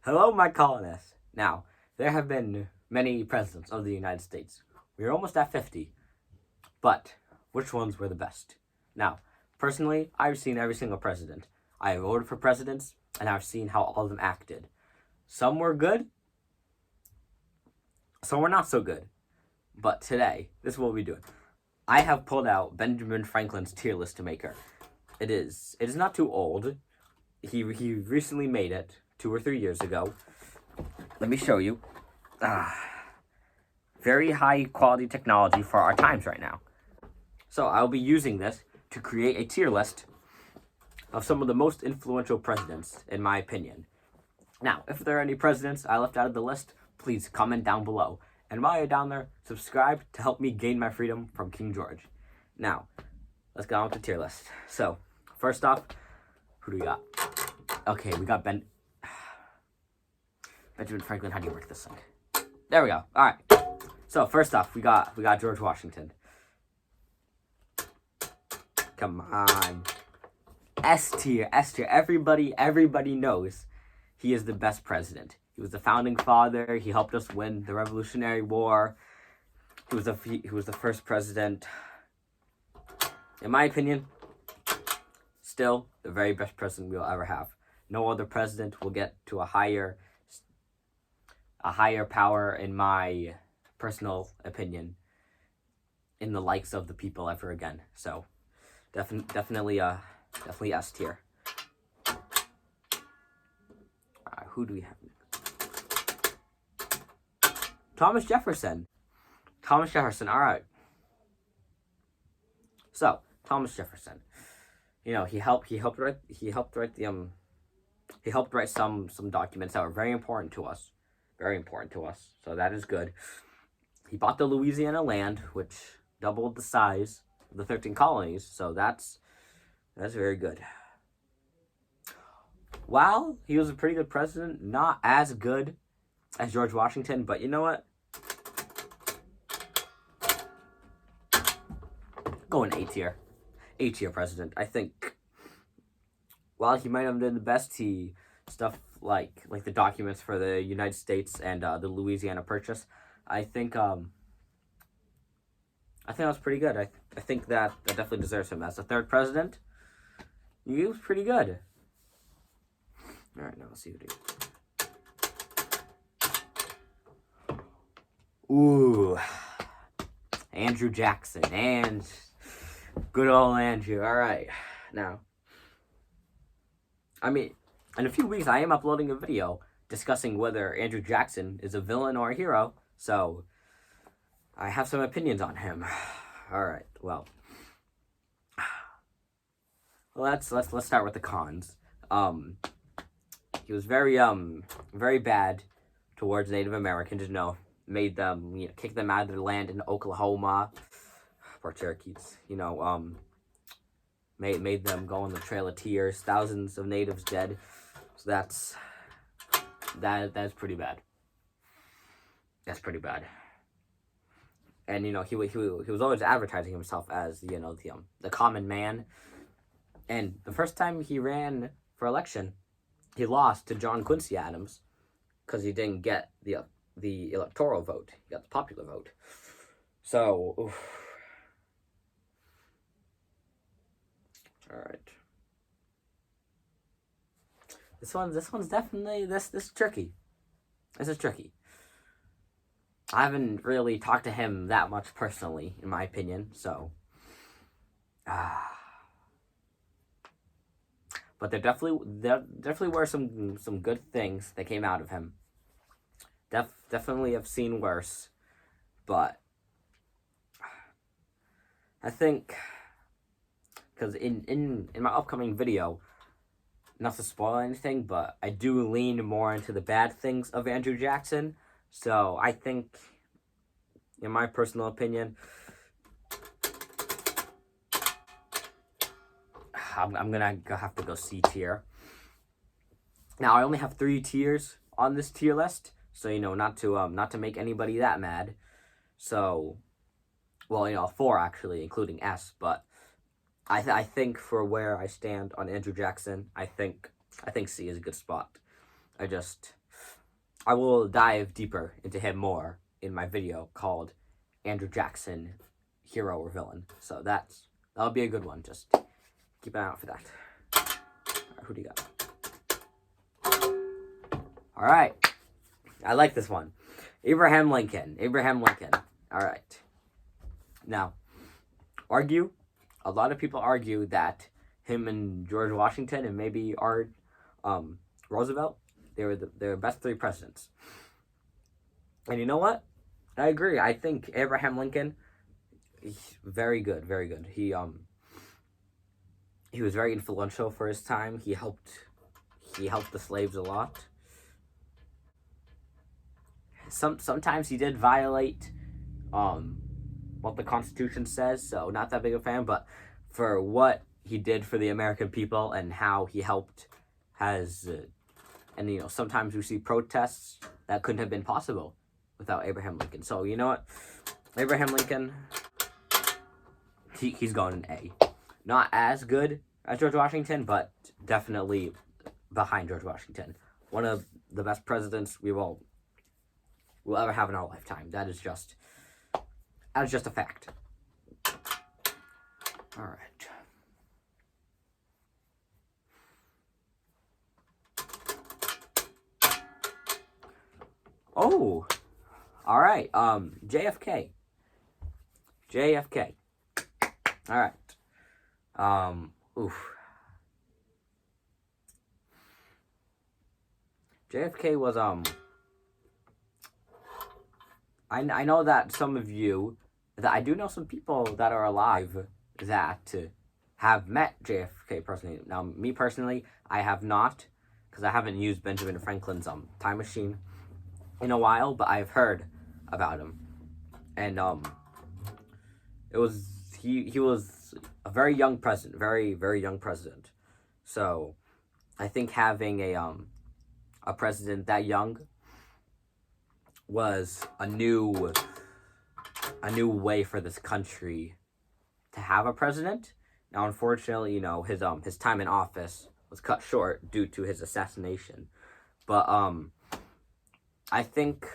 Hello, my colonists. Now, there have been many presidents of the United States. We're almost at 50. But which ones were the best? Now, personally, I've seen every single president. I have voted for presidents, and I've seen how all of them acted. Some were good, some were not so good. But today, this is what we're doing. I have pulled out Benjamin Franklin's tier list maker. It is not too old. He recently made it 2 or 3 years ago. Let me show you. Very high quality technology for our times right now. So I'll be using this to create a tier list of some of the most influential presidents, in my opinion. Now, if there are any presidents I left out of the list, please comment down below. And while you're down there, subscribe to help me gain my freedom from King George. Now, let's get on with the tier list. So, first off, who do we got? Okay, we got Benjamin Franklin. How do you work this thing? There we go. All right. So first off, we got George Washington. Come on, S tier, S tier. Everybody knows he is the best president. He was the founding father. He helped us win the Revolutionary War. He was the first president. In my opinion, still the very best president we'll ever have. No other president will get to a higher power, in my personal opinion, in the likes of the people ever again. So definitely S tier. Who do we have next? Thomas Jefferson. All right. So Thomas Jefferson, he helped write some documents that were very important to us. So that is good. He bought the Louisiana land, which doubled the size of the 13 colonies. So that's very good. While he was a pretty good president, not as good as George Washington, but you know what? Going A tier. A tier president. I think while he might have done the best, stuff like the documents for the United States and the Louisiana Purchase, I think that was pretty good. I think that definitely deserves him as the third president. He was pretty good. All right, now let's see who it is. Ooh, Andrew Jackson, and good old Andrew. All right, now, I mean, in a few weeks, I am uploading a video discussing whether Andrew Jackson is a villain or a hero. So, I have some opinions on him. All right. Well, let's start with the cons. He was very bad towards Native Americans. Made them kick them out of their land in Oklahoma. Poor Cherokees. Made them go on the Trail of Tears. Thousands of natives dead. So that's pretty bad. That's pretty bad. And he was always advertising himself as the common man. And the first time he ran for election, he lost to John Quincy Adams because he didn't get the electoral vote. He got the popular vote. So, oof. All right. This one's definitely this is tricky. This is tricky. I haven't really talked to him that much personally, in my opinion. So, but there definitely were some good things that came out of him. Definitely have seen worse, but I think because in my upcoming video, not to spoil anything, but I do lean more into the bad things of Andrew Jackson. So I think, in my personal opinion, I'm gonna have to go C tier. Now I only have 3 tiers on this tier list, so not to make anybody that mad. So, well, 4 actually, including S. But I think for where I stand on Andrew Jackson, I think C is a good spot. I just I will dive deeper into him more in my video called Andrew Jackson, Hero or Villain. So that'll be a good one. Just keep an eye out for that. Right, who do you got? All right. I like this one. Abraham Lincoln. All right. Now, a lot of people argue that him and George Washington and maybe Roosevelt, they were the best three presidents. And you know what? I agree. I think Abraham Lincoln, very good. He was very influential for his time. He helped the slaves a lot. Sometimes he did violate what the Constitution says, so not that big a fan, but for what he did for the American people and how he helped and sometimes we see protests that couldn't have been possible without Abraham Lincoln. So you know what? Abraham Lincoln, he's going an A. Not as good as George Washington, but definitely behind George Washington. One of the best presidents we'll ever have in our lifetime. That is just a fact. All right. Oh, all right. JFK. All right. JFK was I know that I do know some people that are alive that have met JFK personally. Now, me personally, I have not, because I haven't used Benjamin Franklin's time machine in a while, but I've heard about him. And he was a very young president, very, very young president. So I think having a president that young was a new way for this country to have a president. Now, unfortunately, his time in office was cut short due to his assassination. But I think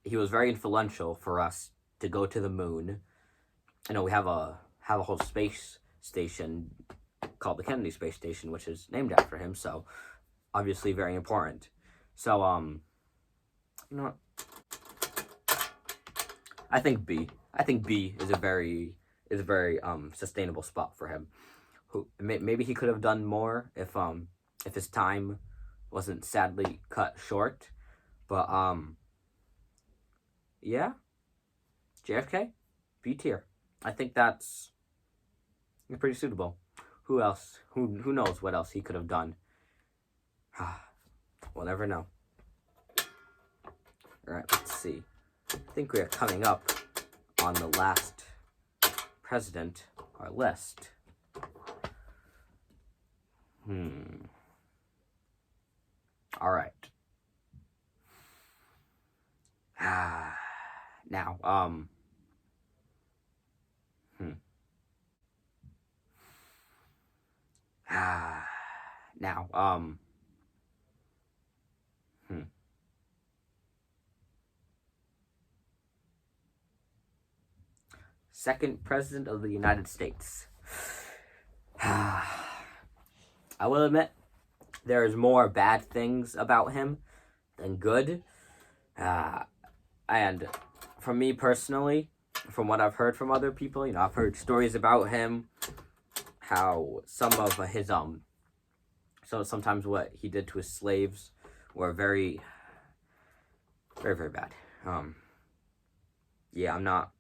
he was very influential for us to go to the moon. We have a whole space station called the Kennedy Space Station, which is named after him. So obviously very important. So you know what? I think B is a very sustainable spot for him. Maybe he could have done more if his time wasn't sadly cut short. But yeah, JFK, B tier. I think that's pretty suitable. Who else? Who knows what else he could have done? We'll never know. All right, let's see. I think we are coming up on the last president on our list. All right. Now, second president of the United States. I will admit, there's more bad things about him than good. And for me personally, from what I've heard from other people, I've heard stories about him, how some of his so sometimes what he did to his slaves were very, very, very bad. Yeah, I'm not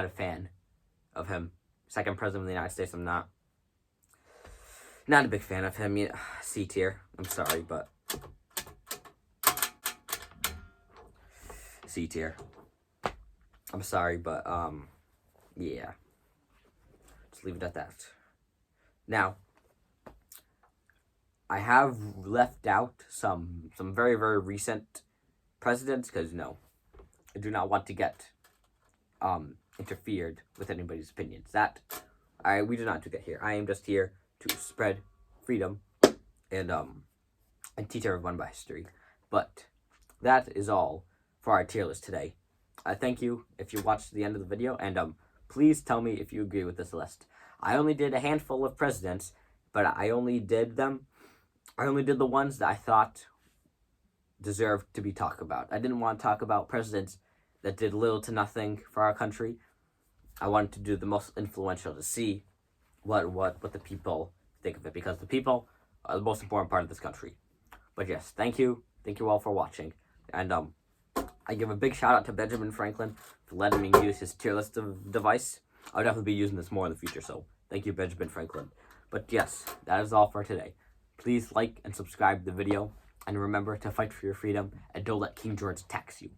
a fan of him. Second president of the United States, I'm not a big fan of him. C tier. I'm sorry, but C tier. I'm sorry, but yeah. Just leave it at that. Now, I have left out some very, very recent presidents because I do not want to get interfered with anybody's opinions. That We did not do that here. I am just here to spread freedom and teach everyone about history. But that is all for our tier list today. Thank you if you watched the end of the video, and please tell me if you agree with this list. I only did a handful of presidents, but I only did the ones that I thought deserved to be talked about. I didn't want to talk about presidents that did little to nothing for our country. I wanted to do the most influential to see what the people think of it, because the people are the most important part of this country. But yes, thank you all for watching, and I give a big shout out to Benjamin Franklin for letting me use his tier list device. I'll definitely be using this more in the future, so thank you, Benjamin Franklin. But yes, that is all for today. Please like and subscribe to the video, and remember to fight for your freedom, and don't let King George tax you.